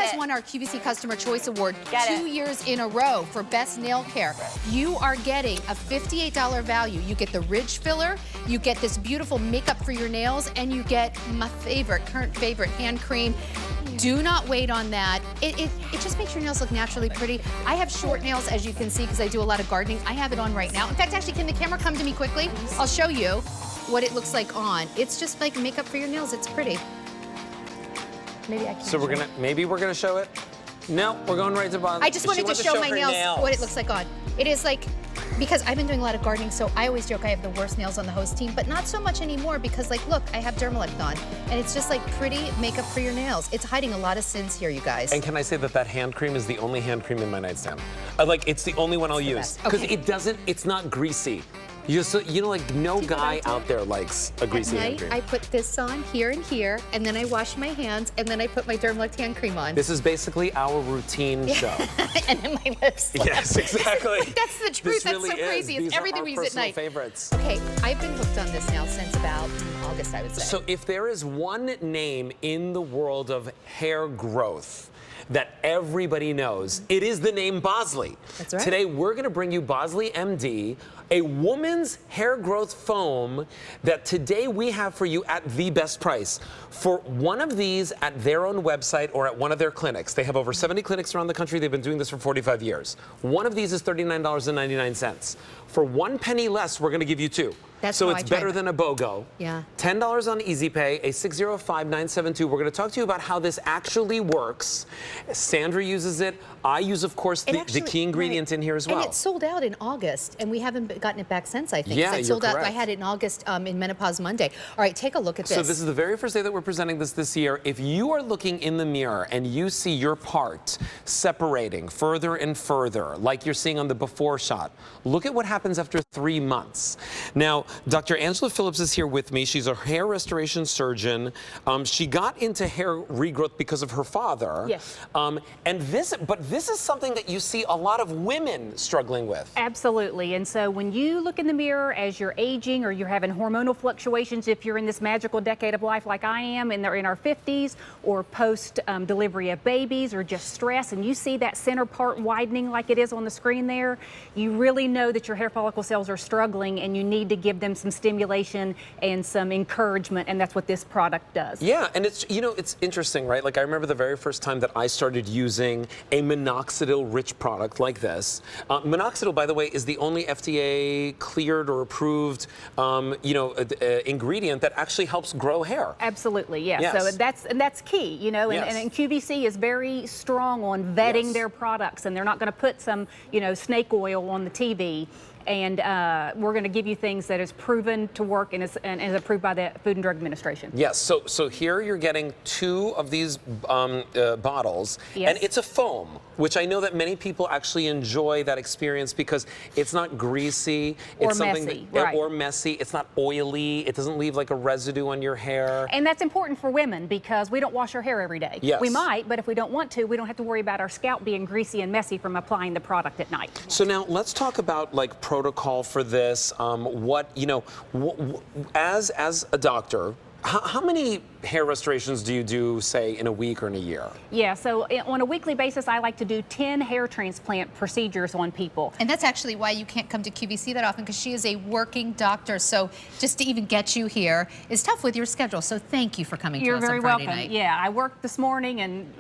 has won our QVC Customer Choice Award 2 years in a row for Best Nail Care. You are getting a $58 value. You get the ridge filler, you get this beautiful makeup for your nails, and you get my favorite, current favorite, hand cream. Do not wait on that. It just makes your nails look naturally pretty. I have short nails, as you can see, because I do a lot of gardening. I have it on right now. In fact, actually, can the camera come to me quickly? I'll show you what it looks like on. It's just like makeup for your nails. It's pretty. Maybe I can. So maybe we're gonna show it. No, we're going right to Bosley. I just wanted to show my nails what it looks like on. It is like, because I've been doing a lot of gardening, so I always joke I have the worst nails on the host team, but not so much anymore because, like, look, I have Dermalect on, and it's just like pretty makeup for your nails. It's hiding a lot of sins here, you guys. And can I say that hand cream is the only hand cream in my nightstand? Like, it's the only one I'll use because it's not greasy. You know, like no guy out there likes a greasy hand cream. I put this on here and here, and then I wash my hands, and then I put my Dermalect hand cream on. This is basically our routine show. And then my lips. Yes, exactly. That's the truth. That's so crazy. It's everything we use at night. Favorites. Okay, I've been hooked on this now since about August, I would say. So if there is one name in the world of hair growth that everybody knows, it is the name Bosley. That's right. Today, we're gonna bring you Bosley MD, a woman's hair growth foam that today we have for you at the best price. For one of these at their own website or at one of their clinics. They have over 70 clinics around the country. They've been doing this for 45 years. One of these is $39.99. For 1 penny less, we're gonna give you 2. So it's better than a BOGO. Yeah. $10 on Easy Pay, a 605-972. We're going to talk to you about how this actually works. Sandra uses it. I use, of course, the key ingredient in here as well. And it sold out in August, and we haven't gotten it back since, I think. Yeah, it sold out. I had it in August in Menopause Monday. All right, take a look at this. So this is the very first day that we're presenting this year. If you are looking in the mirror and you see your part separating further and further, like you're seeing on the before shot, look at what happens after 3 months. Now, Dr. Angela Phillips is here with me. She's a hair restoration surgeon. She got into hair regrowth because of her father. Yes. But this is something that you see a lot of women struggling with. Absolutely. And so when you look in the mirror as you're aging or you're having hormonal fluctuations, if you're in this magical decade of life like I am, and they're in our 50s, or post delivery of babies, or just stress, and you see that center part widening like it is on the screen there, you really know that your hair follicle cells are struggling, and you need to give them some stimulation and some encouragement, and that's what this product does. Yeah, and it's, you know, it's interesting, right? Like I remember the very first time that I started using a Minoxidil rich product like this. Minoxidil, by the way, is the only FDA cleared or approved, ingredient that actually helps grow hair. Absolutely, yes. Yes. So that's key, you know, and QVC is very strong on vetting their products, and they're not going to put some, snake oil on the TV. And we're going to give you things that is proven to work and is approved by the Food and Drug Administration. Yes, so here you're getting 2 of these bottles, and it's a foam, which I know that many people actually enjoy that experience because it's not greasy, or it's something messy, or messy, it's not oily, it doesn't leave like a residue on your hair. And that's important for women because we don't wash our hair every day. Yes. We might, but if we don't want to, we don't have to worry about our scalp being greasy and messy from applying the product at night. So now let's talk about like protocol for this. As a doctor, how many hair restorations do you do, say, in a week or in a year? Yeah, so on a weekly basis, I like to do 10 hair transplant procedures on people. And that's actually why you can't come to QVC that often, because she is a working doctor. So just to even get you here is tough with your schedule. So thank you for coming to us on Friday night. You're very welcome. Yeah, I worked this morning and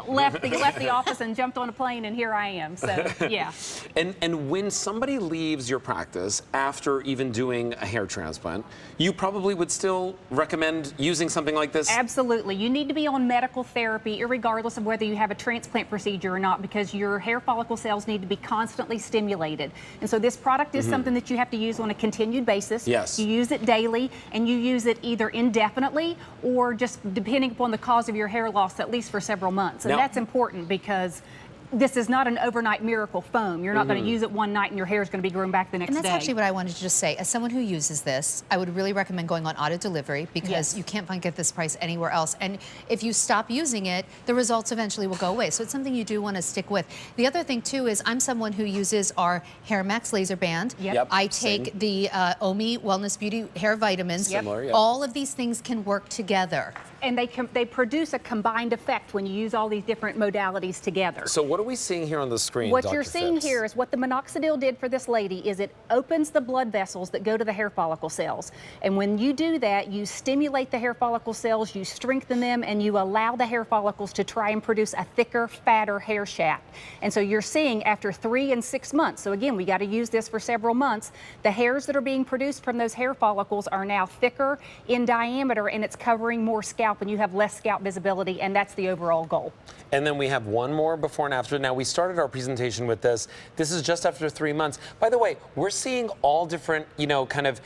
left the office and jumped on a plane, and here I am. So yeah. And when somebody leaves your practice after even doing a hair transplant, you probably would still recommend using something like this? Absolutely. You need to be on medical therapy regardless of whether you have a transplant procedure or not, because your hair follicle cells need to be constantly stimulated. And so this product is something that you have to use on a continued basis. Yes. You use it daily, and you use it either indefinitely or just depending upon the cause of your hair loss, at least for several months. And that's important because this is not an overnight miracle foam. You're not going to use it one night and your hair is going to be growing back the next day. And that's actually what I wanted to just say. As someone who uses this, I would really recommend going on auto delivery because you can't get this price anywhere else. And if you stop using it, the results eventually will go away. So it's something you do want to stick with. The other thing too is I'm someone who uses our Hair Max laser band. I take the OMI Wellness Beauty hair vitamins. Similar, All of these things can work together. And they produce a combined effect when you use all these different modalities together. So what are we seeing here on the screen, What Dr. you're seeing Phipps? here is what the Minoxidil did for this lady is it opens the blood vessels that go to the hair follicle cells. And when you do that, you stimulate the hair follicle cells, you strengthen them, and you allow the hair follicles to try and produce a thicker, fatter hair shaft. And so you're seeing after 3 and 6 months, so again, we got to use this for several months, the hairs that are being produced from those hair follicles are now thicker in diameter, and it's covering more scalp, and you have less scalp visibility, and that's the overall goal. And then we have one more before and after. Now, we started our presentation with this. This is just after 3 months. By the way, we're seeing all different, kind of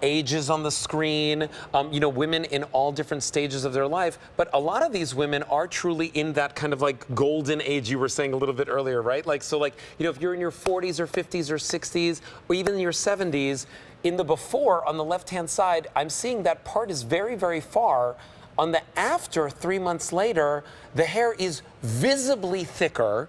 ages on the screen, women in all different stages of their life. But a lot of these women are truly in that kind of like golden age you were saying a little bit earlier, right? If you're in your 40s or 50s or 60s, or even in your 70s, in the before on the left-hand side, I'm seeing that part is very, very far. On the after, 3 months later, the hair is visibly thicker.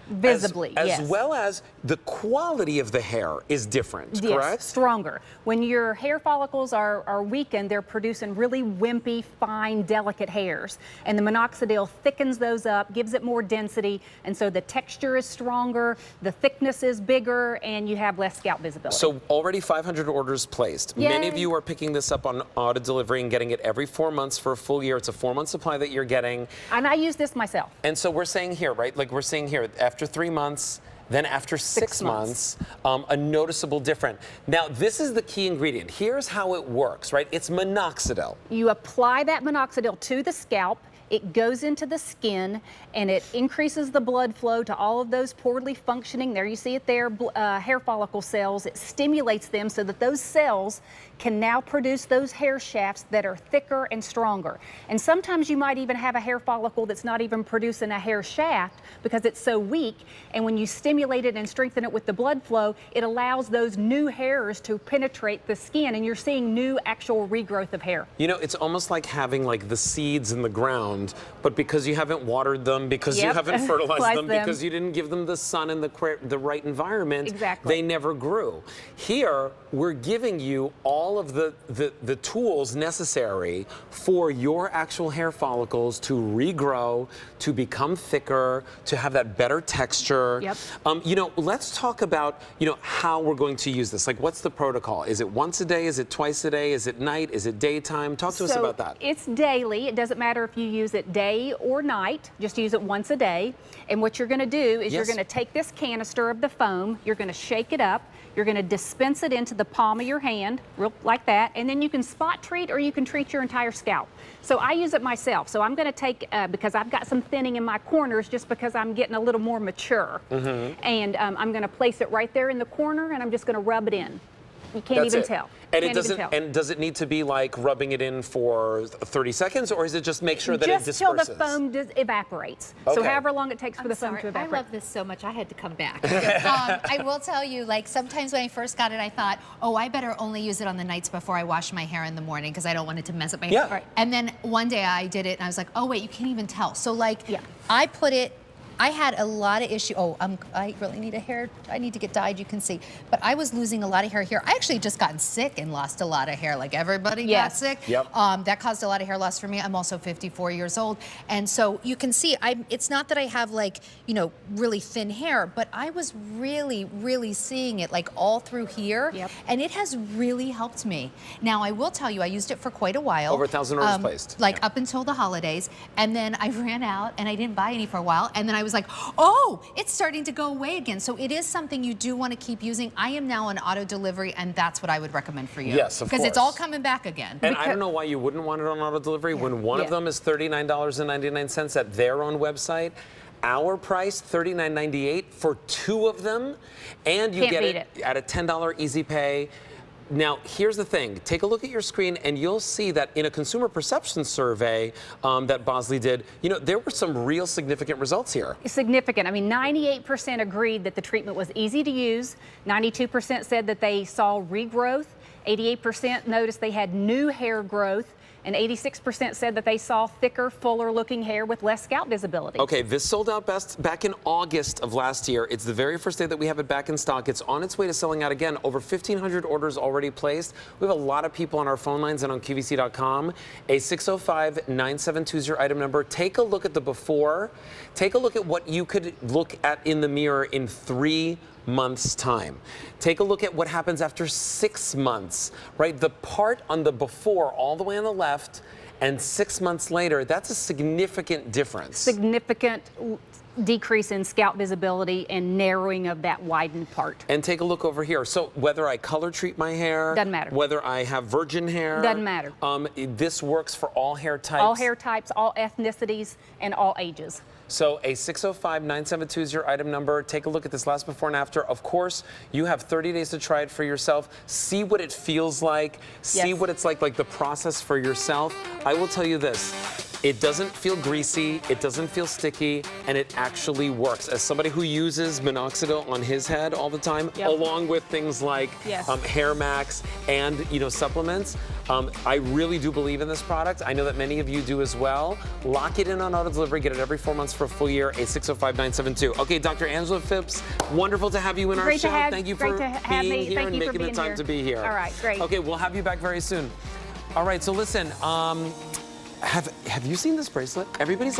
Visibly, as yes. well as the quality of the hair is different, yes, correct? Stronger. When your hair follicles are weakened, they're producing really wimpy, fine, delicate hairs. And the Minoxidil thickens those up, gives it more density, and so the texture is stronger, the thickness is bigger, and you have less scalp visibility. So already 500 orders placed. Yay. Many of you are picking this up on auto delivery and getting it every 4 months for a full year. It's a 4-month supply that you're getting. And I use this myself. And so we're saying here, right? Like we're saying here, after 3 months, then after 6 months, a noticeable difference. Now, this is the key ingredient. Here's how it works, right? It's Minoxidil. You apply that Minoxidil to the scalp. It goes into the skin, and it increases the blood flow to all of those poorly functioning, there you see it there, hair follicle cells. It stimulates them so that those cells can now produce those hair shafts that are thicker and stronger. And sometimes you might even have a hair follicle that's not even producing a hair shaft because it's so weak. And when you stimulate it and strengthen it with the blood flow, it allows those new hairs to penetrate the skin, and you're seeing new actual regrowth of hair. It's almost like having like the seeds in the ground, but because you haven't watered them, because you haven't fertilized them, because you didn't give them the sun and the right environment, they never grew. Here, we're giving you all of the tools necessary for your actual hair follicles to regrow, to become thicker, to have that better texture. Let's talk about, how we're going to use this. Like, what's the protocol? Is it once a day? Is it twice a day? Is it night? Is it daytime? Talk to us about that. It's daily. It doesn't matter if you use it day or night. Just use it once a day. And what you're going to do is you're going to take this canister of the foam, you're going to shake it up, you're going to dispense it into the palm of your hand, like that, and then you can spot treat or you can treat your entire scalp. So I use it myself. So I'm going to take, because I've got some thinning in my corners just because I'm getting a little more mature. And I'm going to place it right there in the corner, and I'm just going to rub it in. You can't even tell. And it doesn't. And does it need to be like rubbing it in for 30 seconds, or is it just make sure that it disperses? Just till the foam evaporates. So however long it takes for the foam to evaporate. I love this so much. I had to come back. I will tell you, like sometimes when I first got it, I thought, oh, I better only use it on the nights before I wash my hair in the morning because I don't want it to mess up my hair. Right. And then one day I did it, and I was like, oh wait, you can't even tell. So like, I put it. I had a lot of issues. Oh, I really need a hair. I need to get dyed, you can see. But I was losing a lot of hair here. I actually just gotten sick and lost a lot of hair. Like everybody got sick. That caused a lot of hair loss for me. I'm also 54 years old. And so you can see, it's not that I have like, really thin hair, but I was really, really seeing it like all through here. And it has really helped me. Now, I will tell you, I used it for quite a while. Over 1,000 orders placed. Like up until the holidays. And then I ran out and I didn't buy any for a while. And then I was like, oh, it's starting to go away again. So it is something you do want to keep using. I am now on auto delivery, and that's what I would recommend for you. Yes, of course. Because it's all coming back again. And I don't know why you wouldn't want it on auto delivery when one of them is $39.99 at their own website. Our price, $39.98 for 2 of them, and you get it at a $10 easy pay. Now, here's the thing. Take a look at your screen, and you'll see that in a consumer perception survey that Bosley did, there were some real significant results here. Significant. I mean, 98% agreed that the treatment was easy to use. 92% said that they saw regrowth. 88% noticed they had new hair growth. and 86% said that they saw thicker, fuller looking hair with less scalp visibility. Okay, this sold out best back in August of last year. It's the very first day that we have it back in stock. It's on its way to selling out again. Over 1,500 orders already placed. We have a lot of people on our phone lines and on QVC.com. A 605-9720 item number. Take a look at the before. Take a look at what you could look at in the mirror in 3 months' time. Take a look at what happens after 6 months, right? The part on the before all the way on the left and 6 months later, that's a significant difference. Significant decrease in scalp visibility and narrowing of that widened part. And take a look over here. So whether I color treat my hair, doesn't matter. Whether I have virgin hair, doesn't matter. This works for all hair types. All hair types, all ethnicities, and all ages. So a 605-9720 item number. Take a look at this last before and after. Of course, you have 30 days to try it for yourself. See what it feels like. See Yes. what it's like the process for yourself. I will tell you this. It doesn't feel greasy, it doesn't feel sticky, and it actually works. As somebody who uses Minoxidil on his head all the time, Yep. along with things like Yes. Hair Max and supplements, I really do believe in this product. I know that many of you do as well. Lock it in on auto delivery. Get it every 4 months for a full year. A 605-972. Okay, Dr. Angela Phipps, wonderful to have you in our show. Thank you for being here and making the time to be here. All right, great. Okay, we'll have you back very soon. All right, so listen. Have you seen this bracelet? Everybody's